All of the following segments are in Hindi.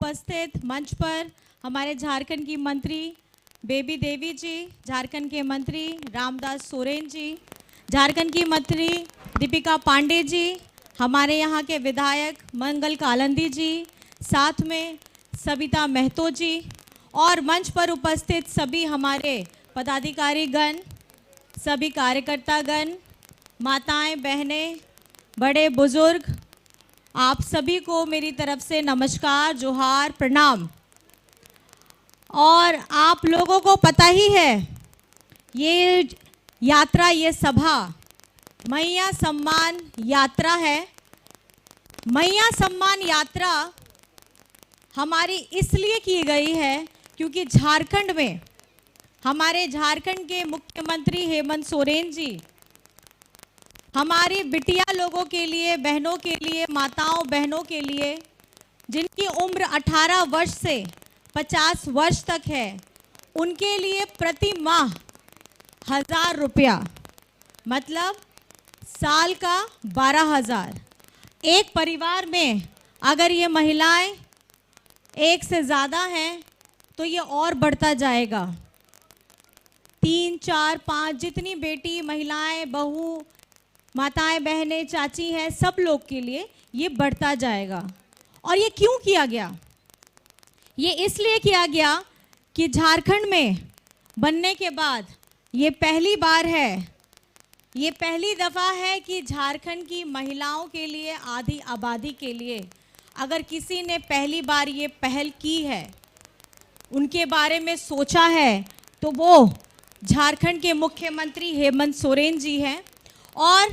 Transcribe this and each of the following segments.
उपस्थित मंच पर हमारे झारखंड की मंत्री बेबी देवी जी, झारखंड के मंत्री रामदास सोरेन जी, झारखंड की मंत्री दीपिका पांडे जी, हमारे यहाँ के विधायक मंगल कालंदी जी, साथ में सविता महतो जी और मंच पर उपस्थित सभी हमारे पदाधिकारी गण, सभी कार्यकर्ता गण, माताएं, बहनें, बड़े बुजुर्ग, आप सभी को मेरी तरफ से नमस्कार, जोहार, प्रणाम। और आप लोगों को पता ही है ये यात्रा, ये सभा मैया सम्मान यात्रा है। मैया सम्मान यात्रा हमारी इसलिए की गई है क्योंकि झारखंड में हमारे झारखंड के मुख्यमंत्री हेमंत सोरेन जी हमारी बिटिया लोगों के लिए, बहनों के लिए, माताओं बहनों के लिए जिनकी उम्र 18 वर्ष से 50 वर्ष तक है, उनके लिए प्रति माह 1000 रुपया, मतलब साल का 12,000। एक परिवार में अगर ये महिलाएं एक से ज़्यादा हैं तो ये और बढ़ता जाएगा। 3, 4, 5 जितनी बेटी, महिलाएं, बहू, माताएं, बहनें, चाची हैं, सब लोग के लिए ये बढ़ता जाएगा। और ये क्यों किया गया? ये इसलिए किया गया कि झारखंड में बनने के बाद ये पहली बार है, ये पहली दफ़ा है कि झारखंड की महिलाओं के लिए, आधी आबादी के लिए अगर किसी ने पहली बार ये पहल की है, उनके बारे में सोचा है, तो वो झारखंड के मुख्यमंत्री हेमंत सोरेन जी हैं। और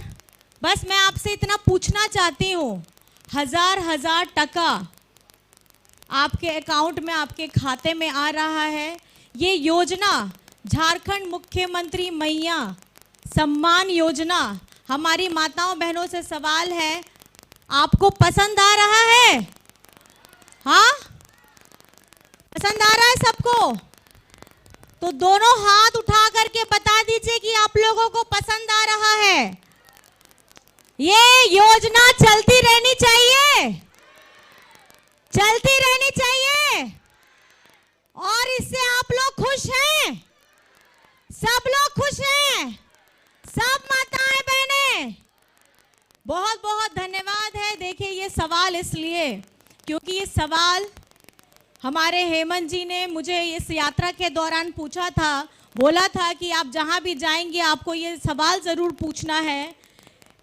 बस मैं आपसे इतना पूछना चाहती हूँ, 1000 टका आपके अकाउंट में, आपके खाते में आ रहा है। ये योजना झारखंड मुख्यमंत्री मैया सम्मान योजना, हमारी माताओं बहनों से सवाल है, आपको पसंद आ रहा है? हाँ, पसंद आ रहा है सबको? तो दोनों हाथ उठा करके बता दीजिए कि आप लोगों को पसंद आ रहा है। ये योजना चलती रहनी चाहिए, चलती रहनी चाहिए। और इससे आप लोग खुश हैं? सब लोग खुश हैं? सब माताएं बहनें? बहुत बहुत धन्यवाद है। देखिए, ये सवाल इसलिए क्योंकि ये सवाल हमारे हेमंत जी ने मुझे इस यात्रा के दौरान पूछा था, बोला था कि आप जहां भी जाएंगे आपको ये सवाल ज़रूर पूछना है।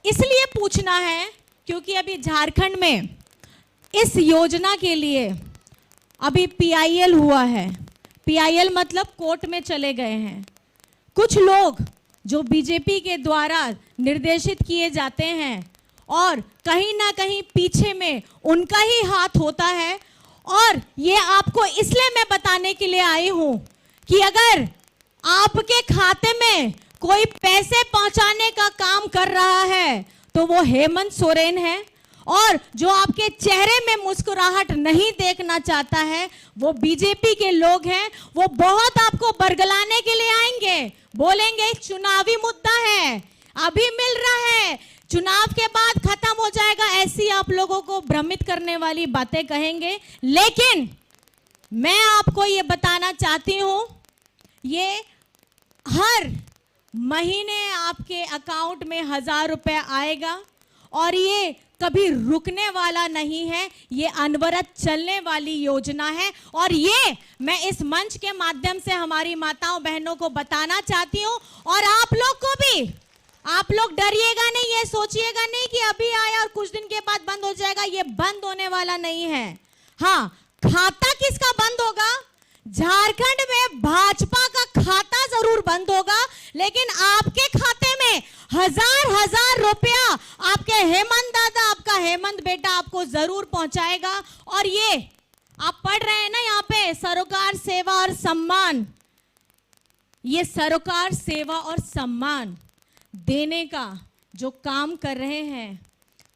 इसलिए पूछना है क्योंकि अभी झारखंड में इस योजना के लिए अभी PIL हुआ है। PIL मतलब कोर्ट में चले गए हैं। कुछ लोग जो बीजेपी के द्वारा निर्देशित किए जाते हैं और कहीं ना कहीं पीछे में उनका ही हाथ होता है। और ये आपको इसलिए मैं बताने के लिए आई हूं कि अगर आपके खाते में कोई पैसे पहुंचाने का काम कर रहा है तो वो हेमंत सोरेन है। और जो आपके चेहरे में मुस्कुराहट नहीं देखना चाहता है वो बीजेपी के लोग हैं। वो बहुत आपको बरगलाने के लिए आएंगे, बोलेंगे चुनावी मुद्दा है, अभी मिल रहा है, चुनाव के बाद खत्म हो जाएगा, ऐसी आप लोगों को भ्रमित करने वाली बातें कहेंगे। लेकिन मैं आपको ये बताना चाहती हूं, ये हर महीने आपके अकाउंट में 1000 रुपए आएगा और ये कभी रुकने वाला नहीं है, ये अनवरत चलने वाली योजना है। और ये मैं इस मंच के माध्यम से हमारी माताओं बहनों को बताना चाहती हूँ। और आप लोग को भी, आप लोग डरिएगा नहीं, ये सोचिएगा नहीं कि अभी आया और कुछ दिन के बाद बंद हो जाएगा, ये बंद होने वाला नहीं है। हाँ, खाता किसका बंद होगा? झारखंड में भाजपा का खाता जरूर बंद होगा, लेकिन आपके खाते में 1000 रुपया आपके हेमंत दादा, आपका हेमंत बेटा आपको जरूर पहुंचाएगा। और ये आप पढ़ रहे हैं ना यहाँ पे, सरोकार सेवा और सम्मान, ये सरोकार सेवा और सम्मान देने का जो काम कर रहे हैं,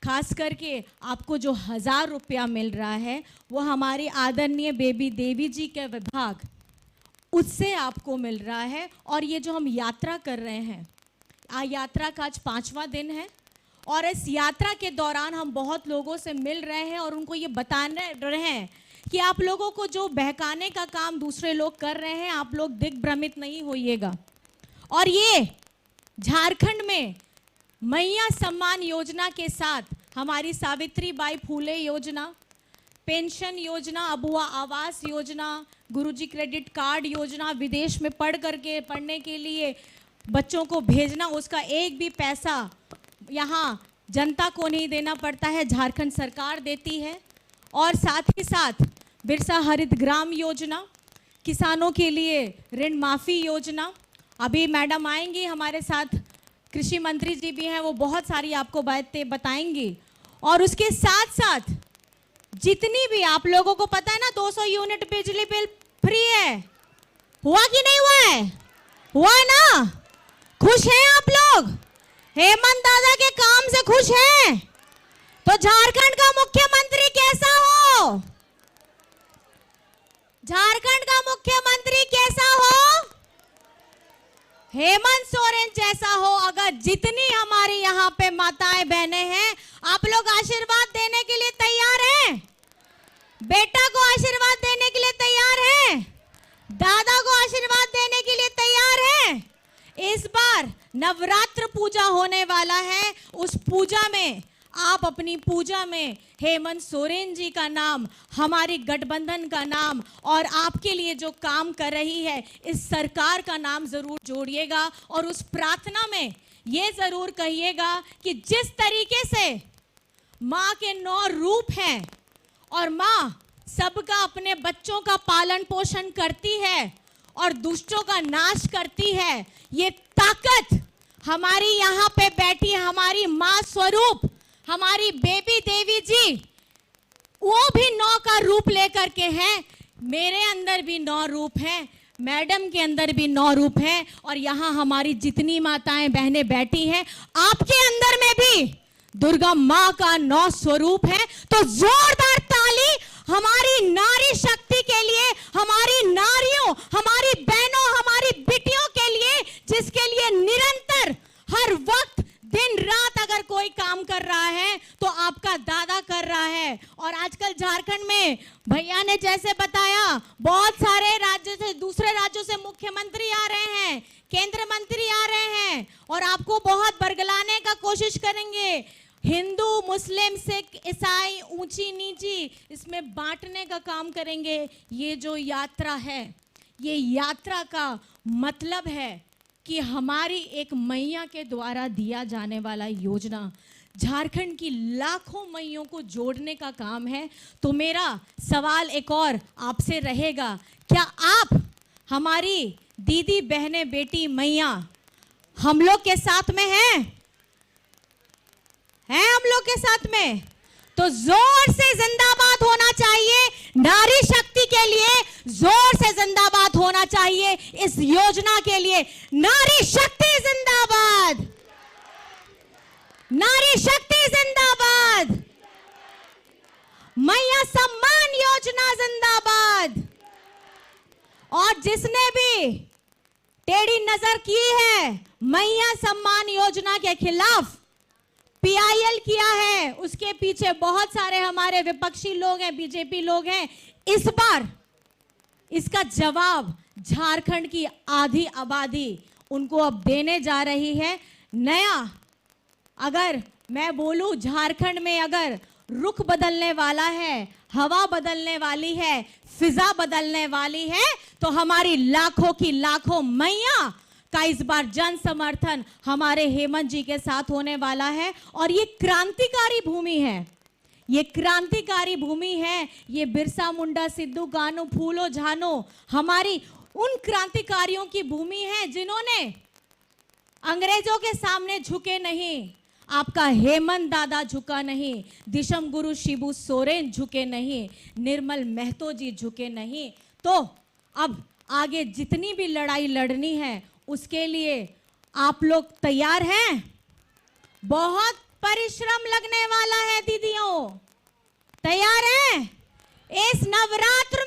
खास करके आपको जो 1000 रुपया मिल रहा है वो हमारी आदरणीय बेबी देवी जी के विभाग, उससे आपको मिल रहा है। और ये जो हम यात्रा कर रहे हैं, यात्रा का आज 5वां दिन है और इस यात्रा के दौरान हम बहुत लोगों से मिल रहे हैं और उनको ये बताने रहे हैं कि आप लोगों को जो बहकाने का काम दूसरे लोग कर रहे हैं, आप लोग दिग्भ्रमित नहीं होइएगा। और ये झारखंड में मैया सम्मान योजना के साथ हमारी सावित्रीबाई फूले योजना, पेंशन योजना, अबुआ आवास योजना, गुरुजी क्रेडिट कार्ड योजना, विदेश में पढ़ने के लिए बच्चों को भेजना, उसका एक भी पैसा यहाँ जनता को नहीं देना पड़ता है, झारखंड सरकार देती है। और साथ ही साथ बिरसा हरित ग्राम योजना, किसानों के लिए ऋण माफ़ी योजना, अभी मैडम आएंगी हमारे साथ, कृषि मंत्री जी भी हैं, वो बहुत सारी आपको बातें बताएंगी। और उसके साथ साथ जितनी भी आप लोगों को पता है ना, 200 यूनिट बिजली बिल फ्री है, हुआ कि नहीं हुआ है? हुआ है ना? खुश हैं आप लोग? हेमंत दादा के काम से खुश हैं? तो झारखंड का मुख्यमंत्री कैसा हो? झारखंड का मुख्यमंत्री कैसा हो? हेमंत सोरेन जैसा हो। अगर जितनी हमारी यहाँ पे माताएं बहनें हैं, आप लोग आशीर्वाद देने के लिए तैयार हैं? बेटा को आशीर्वाद देने के लिए तैयार हैं? दादा को आशीर्वाद देने के लिए तैयार हैं? इस बार नवरात्र पूजा होने वाला है, उस पूजा में आप अपनी पूजा में हेमंत सोरेन जी का नाम, हमारी गठबंधन का नाम और आपके लिए जो काम कर रही है इस सरकार का नाम जरूर जोड़िएगा। और उस प्रार्थना में ये जरूर कहिएगा कि जिस तरीके से माँ के 9 रूप हैं और माँ सबका अपने बच्चों का पालन पोषण करती है और दुष्टों का नाश करती है, ये ताकत हमारी यहाँ पे बैठी हमारी माँ स्वरूप हमारी बेबी देवी जी, वो भी 9 का रूप लेकर के हैं। मेरे अंदर भी 9 रूप हैं, मैडम के अंदर भी 9 रूप हैं, और यहाँ हमारी जितनी माताएं बहनें बैठी हैं, आपके अंदर में भी दुर्गा माँ का 9 स्वरूप है। तो जोरदार ताली हमारी नारी शक्ति के लिए, हमारी नारियों, हमारी बहनों, हमारी बिटियों के लिए, जिसके लिए निरंतर हर वक्त दिन रात अगर कोई काम कर रहा है तो आपका दादा कर रहा है। और आजकल झारखंड में भैया ने जैसे बताया, बहुत सारे राज्यों से, दूसरे राज्यों से मुख्यमंत्री आ रहे हैं, केंद्र मंत्री आ रहे हैं और आपको बहुत बरगलाने का कोशिश करेंगे। हिंदू, मुस्लिम, सिख, ईसाई, ऊंची नीची, इसमें बांटने का काम करेंगे। ये जो यात्रा है, ये यात्रा का मतलब है कि हमारी एक मैया के द्वारा दिया जाने वाला योजना झारखंड की लाखों मैयों को जोड़ने का काम है। तो मेरा सवाल एक और आपसे रहेगा, क्या आप हमारी दीदी बहनें बेटी मैया हम लोग के साथ में हैं? हम लोग के साथ में? तो जोर से जिंदाबाद होना चाहिए, नारी शक्ति के लिए जोर से जिंदाबाद होना चाहिए, इस योजना के लिए। नारी शक्ति जिंदाबाद, नारी शक्ति जिंदाबाद, मैया सम्मान योजना जिंदाबाद। और जिसने भी टेढ़ी नजर की है मैया सम्मान योजना के खिलाफ, पीआईएल किया है, उसके पीछे बहुत सारे हमारे विपक्षी लोग हैं, बीजेपी लोग हैं। इस बार इसका जवाब झारखंड की आधी आबादी उनको अब देने जा रही है। नया अगर मैं बोलूं, झारखंड में अगर रुख बदलने वाला है, हवा बदलने वाली है, फिजा बदलने वाली है, तो हमारी लाखों की लाखों मैया का इस बार जन समर्थन हमारे हेमंत जी के साथ होने वाला है। और ये क्रांतिकारी भूमि है, ये क्रांतिकारी भूमि है। ये बिरसा मुंडा, सिद्धू कान्हू, फूलो झानो हमारी उन क्रांतिकारियों की भूमि है जिन्होंने अंग्रेजों के सामने झुके नहीं। आपका हेमंत दादा झुका नहीं, दिशम गुरु शिबू सोरेन झुके नहीं, निर्मल महतो जी झुके नहीं। तो अब आगे जितनी भी लड़ाई लड़नी है उसके लिए आप लोग तैयार हैं? बहुत परिश्रम लगने वाला है दीदियों, तैयार हैं? इस नवरात्र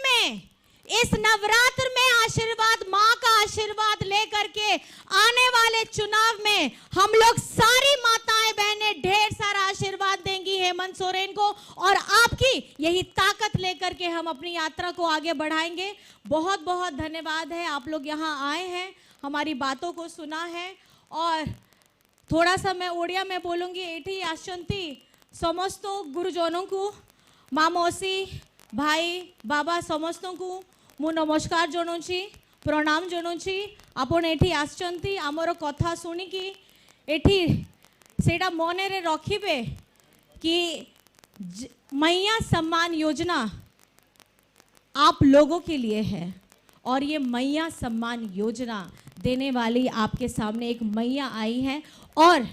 में आशीर्वाद, माँ का आशीर्वाद लेकर के आने वाले चुनाव में हम लोग सारी माताएं बहनें ढेर सारा आशीर्वाद देंगी हेमंत सोरेन को, और आपकी यही ताकत लेकर के हम अपनी यात्रा को आगे बढ़ाएंगे। बहुत बहुत धन्यवाद है, आप लोग यहाँ आए हैं, हमारी बातों को सुना है। और थोड़ा सा मैं ओडिया में बोलूँगी। एठी आसचंती समस्त गुरुजनों को, माँ मौसी भाई बाबा समस्त को मु नमस्कार जनाऊँची, प्रणाम जनाऊँची। आपण एठी आसचंती आमर कथा शुणिकी एठी सेटा मन रे रखिबे कि मैया सम्मान योजना आप लोगों के लिए है, और ये मैया सम्मान योजना देने वाली आपके सामने एक मैया आई है, और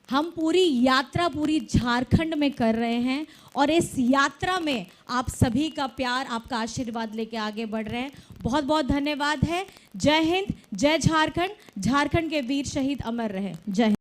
हम पूरी यात्रा पूरी झारखंड में कर रहे हैं, और इस यात्रा में आप सभी का प्यार, आपका आशीर्वाद लेके आगे बढ़ रहे हैं। बहुत बहुत धन्यवाद है। जय हिंद, जय झारखंड। झारखंड के वीर शहीद अमर रहे। जय हिंद।